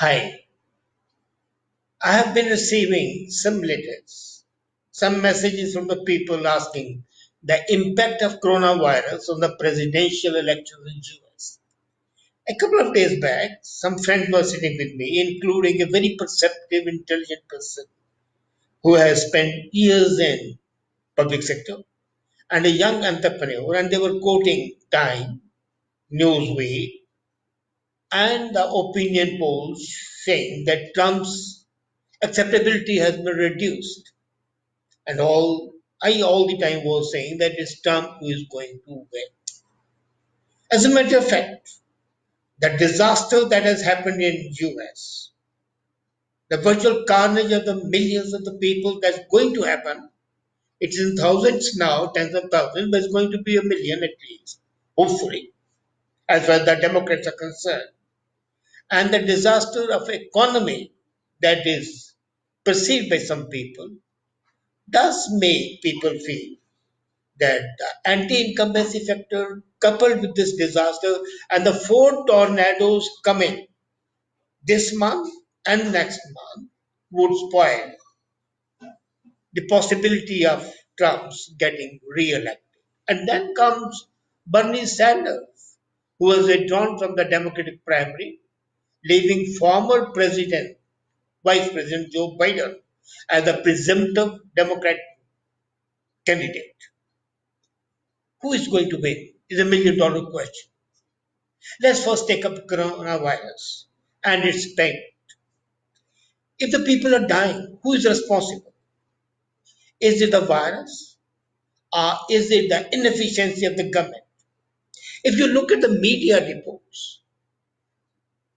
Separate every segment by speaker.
Speaker 1: Hi, I have been receiving some letters, some messages from the people asking the impact of coronavirus on the presidential elections in US. A couple of days back, some friends were sitting with me, including a very perceptive, intelligent person who has spent years in public sector and a young entrepreneur, and they were quoting Time, Newsweek, and the opinion polls saying that Trump's acceptability has been reduced. And all the time was saying that it's Trump who is going to win. As a matter of fact, the disaster that has happened in US, the virtual carnage of the millions of the people that's going to happen, it's in thousands now, tens of thousands, but it's going to be a million at least, hopefully, as far as the Democrats are concerned. And the disaster of economy that is perceived by some people does make people feel that the anti-incumbency factor coupled with this disaster and the four tornadoes coming this month and next month would spoil the possibility of Trump's getting re-elected. And then comes Bernie Sanders, who was withdrawn from the Democratic primary, leaving former President, Vice President Joe Biden as the presumptive Democrat candidate. Who is going to win is a million-dollar question. Let's first take up coronavirus and its impact. If the people are dying, who is responsible? Is it the virus or is it the inefficiency of the government? If you look at the media reports,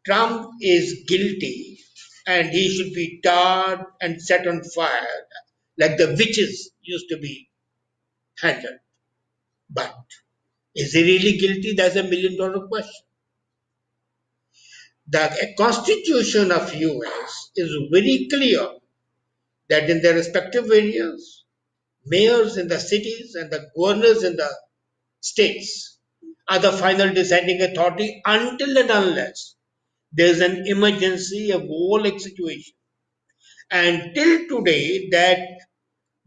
Speaker 1: Trump is guilty and he should be tarred and set on fire like the witches used to be handled. But is he really guilty? That's a million-dollar question. The Constitution of US is very clear that in their respective areas, mayors in the cities and the governors in the states are the final deciding authority until and unless there is an emergency, a war like situation. And till today, that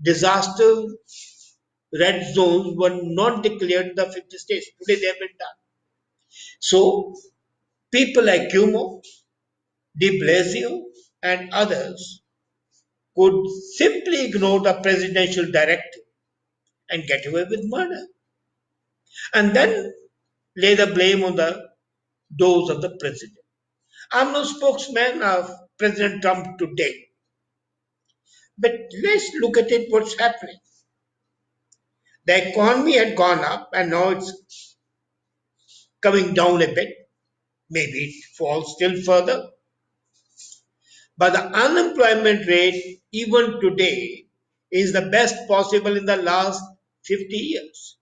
Speaker 1: disaster red zones were not declared in the 50 states. Today they have been done. So people like Cuomo, de Blasio, and others could simply ignore the presidential directive and get away with murder and then lay the blame on the doors of the president. I'm no spokesman of President Trump today, but let's look at it what's happening. The economy had gone up and now it's coming down a bit. Maybe it falls still further. But the unemployment rate, even today, is the best possible in the last 50 years.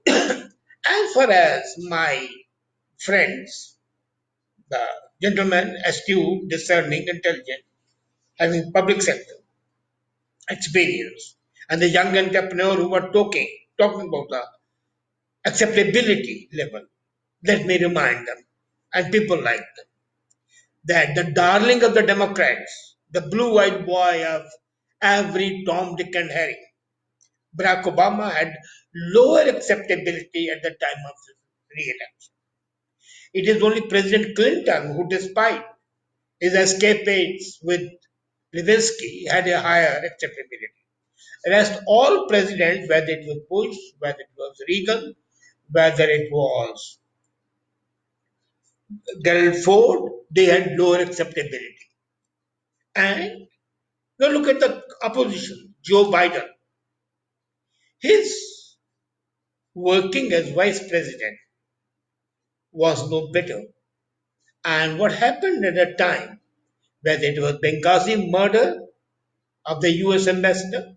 Speaker 1: As far as my friends, the gentleman, astute, discerning, intelligent, having public sector experience, and the young entrepreneur who were talking about the acceptability level, let me remind them, and people like them, that the darling of the Democrats, the blue-eyed boy of every Tom, Dick, and Harry, Barack Obama had lower acceptability at the time of his re-election. It is only President Clinton who, despite his escapades with Lewinsky, had a higher acceptability. Rest all presidents, whether it was Bush, whether it was Reagan, whether it was Gerald Ford, they had lower acceptability. And now look at the opposition, Joe Biden. His working as vice president was no better. And what happened at that time, whether it was Benghazi murder of the US ambassador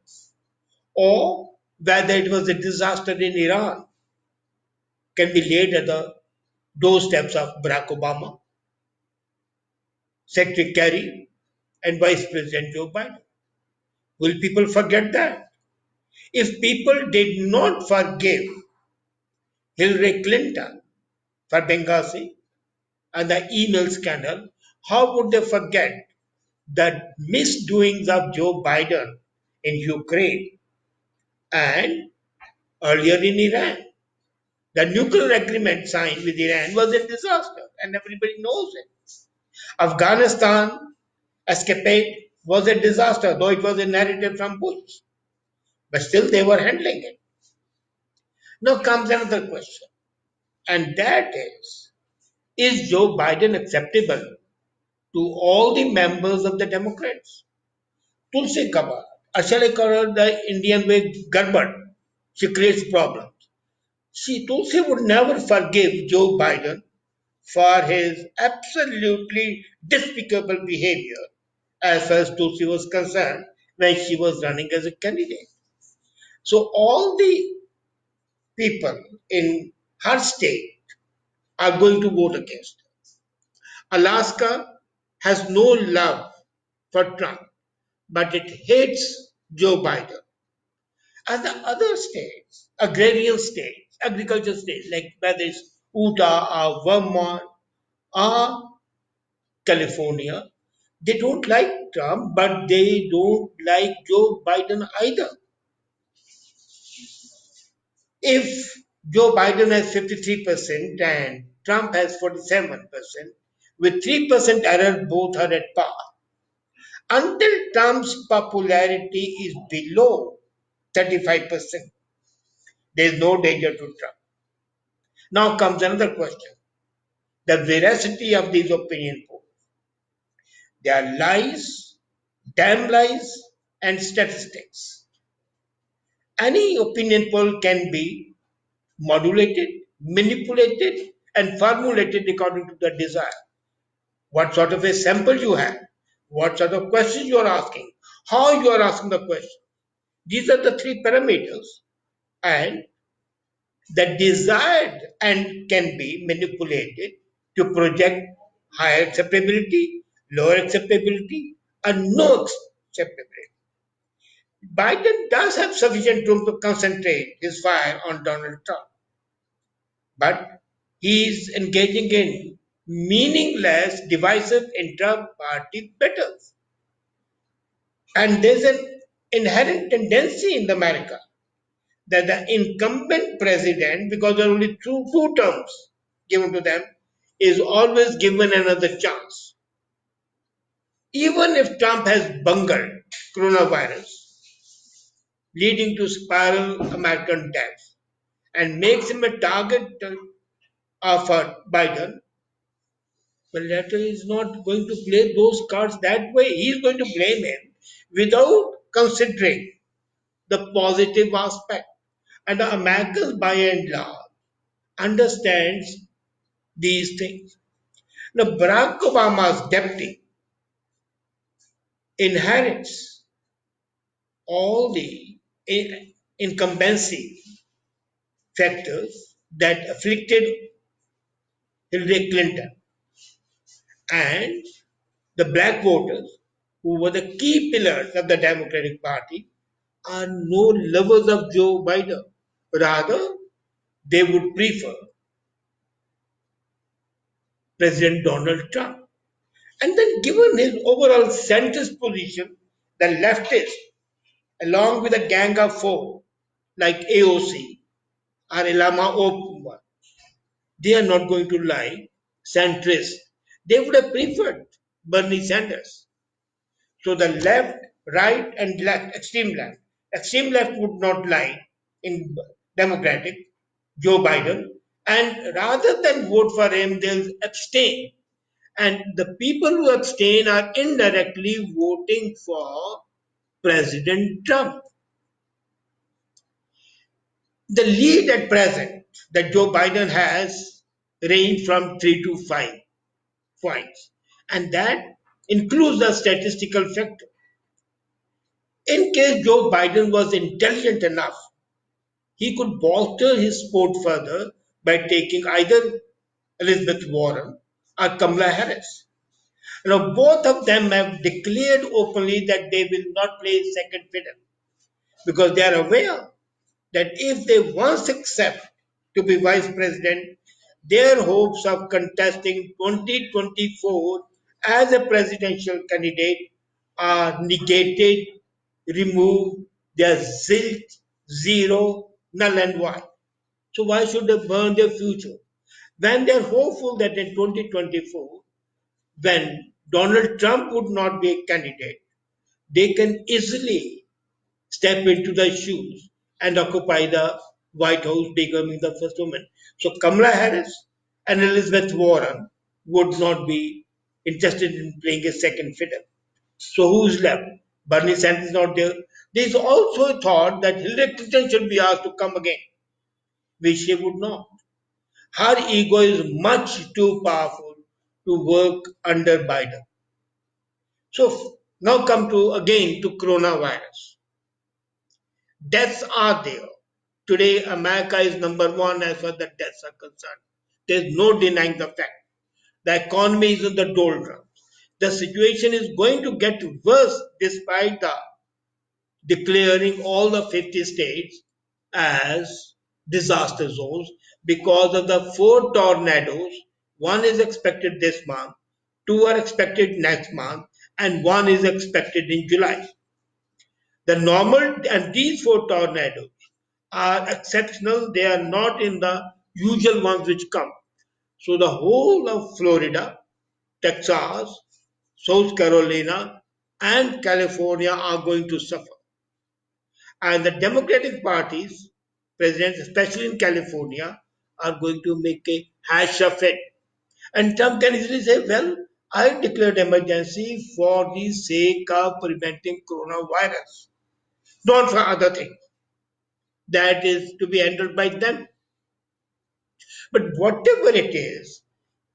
Speaker 1: or whether it was a disaster in Iran, can be laid at the doorsteps of Barack Obama, Secretary Kerry, and Vice President Joe Biden. Will people forget that? If people did not forgive Hillary Clinton for Benghazi and the email scandal, How would they forget the misdoings of Joe Biden in Ukraine and earlier in Iran? The nuclear agreement signed with Iran was a disaster, and everybody knows it. Afghanistan escapade was a disaster, though it was inherited from Bush, but still they were handling it. Now comes another question, and that is Joe Biden acceptable to all the members of the Democrats? Tulsi Gabbard, Ashale Kaur, the Indian way Garbad, she creates problems. Tulsi would never forgive Joe Biden for his absolutely despicable behavior as far as Tulsi was concerned when she was running as a candidate. So all the people in her state are going to vote against her. Alaska has no love for Trump, but it hates Joe Biden. And the other states, agrarian states, agriculture states, like whether it's Utah or Vermont or California, they don't like Trump, but they don't like Joe Biden either. If Joe Biden has 53% and Trump has 47%, with 3% error, both are at par. Until Trump's popularity is below 35%, there is no danger to Trump. Now comes another question, the veracity of these opinion polls. They are lies, damn lies, and statistics. Any opinion poll can be modulated, manipulated, and formulated according to the desire. What sort of a sample you have, what sort of questions you are asking, how you are asking the question. These are the three parameters, and the desired and can be manipulated to project higher acceptability, lower acceptability, and no acceptability. Biden does have sufficient room to concentrate his fire on Donald Trump, but he is engaging in meaningless, divisive intra-party battles. And there's an inherent tendency in America that the incumbent president, because there are only two terms given to them, is always given another chance. Even if Trump has bungled coronavirus, leading to spiral American deaths, and makes him a target of Biden, but later is not going to play those cards that way. He is going to blame him without considering the positive aspect. And the Americans, by and large, understands these things. Now, Barack Obama's deputy inherits all the incumbency factors that afflicted Hillary Clinton and the black voters, who were the key pillars of the Democratic Party, are no lovers of Joe Biden. Rather, they would prefer President Donald Trump. And then, given his overall centrist position, the leftists, along with a gang of four like AOC or Ilama Oprah, they are not going to lie centrist. They would have preferred Bernie Sanders. So the left, right, and extreme left would not lie in Democratic Joe Biden, and rather than vote for him, they'll abstain. And the people who abstain are indirectly voting for President Trump. The lead at present that Joe Biden has ranged from 3 to 5 points, and that includes the statistical factor. In case Joe Biden was intelligent enough, he could bolster his support further by taking either Elizabeth Warren or Kamala Harris. Now, both of them have declared openly that they will not play second fiddle because they are aware that if they once accept to be vice president, their hopes of contesting 2024 as a presidential candidate are negated, removed, they are zilch, zero, null and void. So why should they burn their future? When they're hopeful that in 2024, when Donald Trump would not be a candidate, they can easily step into the shoes and occupy the White House, becoming the first woman. So Kamala Harris and Elizabeth Warren would not be interested in playing a second fiddle. So who's left? Bernie Sanders is not there. There is also a thought that Hillary Clinton should be asked to come again, which she would not. Her ego is much too powerful to work under Biden. So now come to again to coronavirus. Deaths are there. Today, America is number one as far as the deaths are concerned. There's no denying the fact. The economy is in the doldrums. The situation is going to get worse despite the declaring all the 50 states as disaster zones because of the four tornadoes. One is expected this month, two are expected next month, and one is expected in July. The normal and these four tornadoes are exceptional. They are not in the usual ones which come. So the whole of Florida, Texas, South Carolina, and California are going to suffer. And the Democratic parties, presidents, especially in California, are going to make a hash of it. And Trump can easily say, well, I declared emergency for the sake of preventing coronavirus, not for other things. That is to be handled by them. But whatever it is,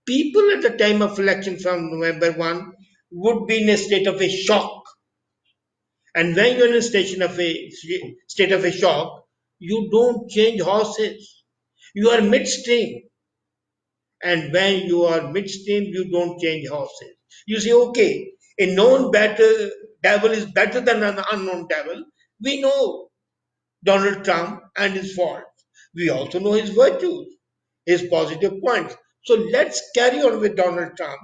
Speaker 1: people at the time of election from November 1 would be in a state of a shock. And when you're in a state of a shock, you don't change horses. You are midstream. And when you are midstream, you don't change horses. You say, okay, a known better devil is better than an unknown devil. We know Donald Trump and his faults. We also know his virtues, his positive points. So let's carry on with Donald Trump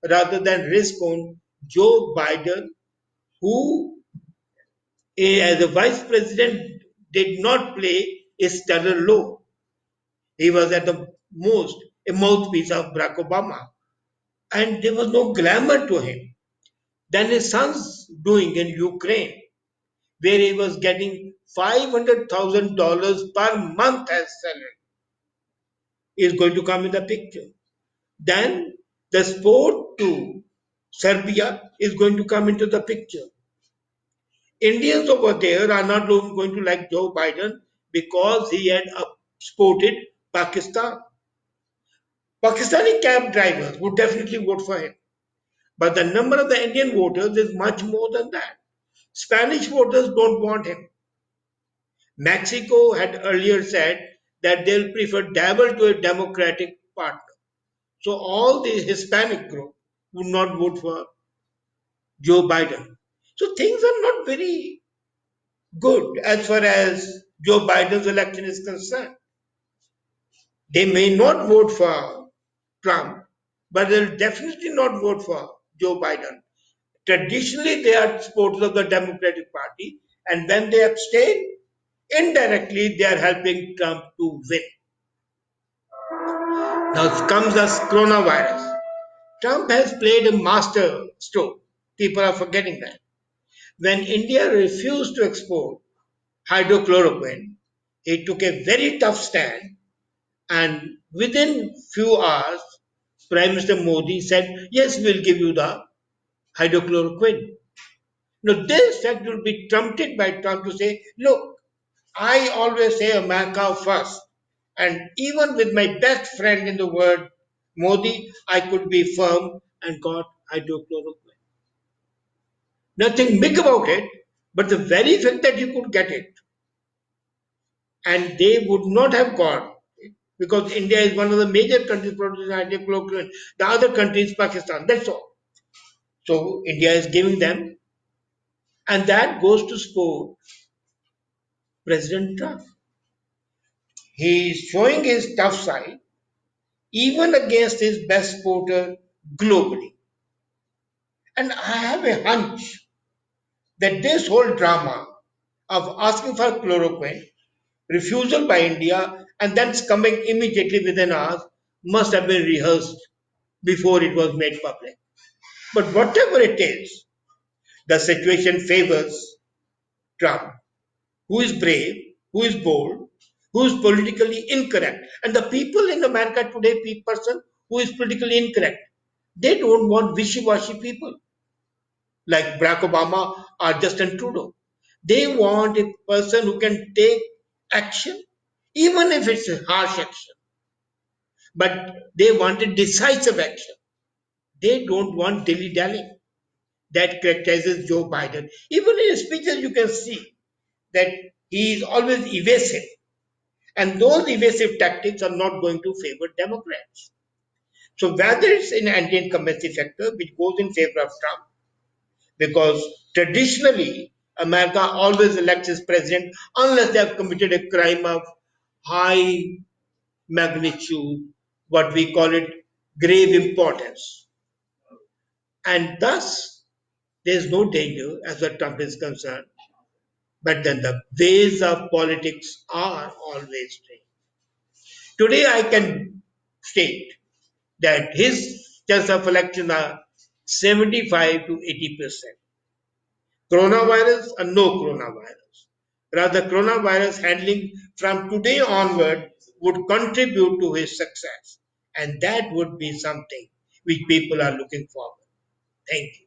Speaker 1: rather than risk on Joe Biden, who as a vice president did not play a stellar role. He was at the most a mouthpiece of Barack Obama, and there was no glamour to him. Then his son's doing in Ukraine, where he was getting $500,000 per month as salary, is going to come in the picture. Then the sport to Serbia is going to come into the picture. Indians over there are not going to like Joe Biden because he had supported Pakistan. Pakistani cab drivers would definitely vote for him. But the number of the Indian voters is much more than that. Spanish voters don't want him. Mexico had earlier said that they'll prefer Dabble to a Democratic partner. So all the Hispanic group would not vote for Joe Biden. So things are not very good as far as Joe Biden's election is concerned. They may not vote for Trump, but they'll definitely not vote for Joe Biden. Traditionally, they are supporters of the Democratic Party, and when they abstain, indirectly they are helping Trump to win. Now comes the coronavirus. Trump has played a master stroke. People are forgetting that. When India refused to export hydrochloroquine, he took a very tough stand, and within few hours, Prime Minister Modi said, yes, we'll give you the hydrochloroquine. Now, this fact will be trumped by Trump to say, look, I always say America first. And even with my best friend in the world, Modi, I could be firm and got hydrochloroquine. Nothing big about it, but the very fact that you could get it, and they would not have got it because India is one of the major countries producing hydrochloroquine. The other country is Pakistan. That's all. So India is giving them, and that goes to support President Trump. He is showing his tough side even against his best supporter globally. And I have a hunch that this whole drama of asking for chloroquine, refusal by India, and then coming immediately within hours must have been rehearsed before it was made public. But whatever it is, the situation favors Trump, who is brave, who is bold, who is politically incorrect. And the people in America today, person who is politically incorrect, they don't want wishy-washy people like Barack Obama or Justin Trudeau. They want a person who can take action, even if it's a harsh action. But they want a decisive action. They don't want dilly-dallying. That characterizes Joe Biden. Even in his speeches, you can see that he is always evasive. And those evasive tactics are not going to favor Democrats. So whether it's an anti-incumbency factor, which goes in favor of Trump, because traditionally America always elects its president unless they have committed a crime of high magnitude, what we call it grave importance. And thus, there is no danger as far as Trump is concerned. But then the ways of politics are always strange. Today, I can state that his chances of election are 75 to 80%. Coronavirus or no coronavirus. Rather, coronavirus handling from today onward would contribute to his success. And that would be something which people are looking forward. Thank you.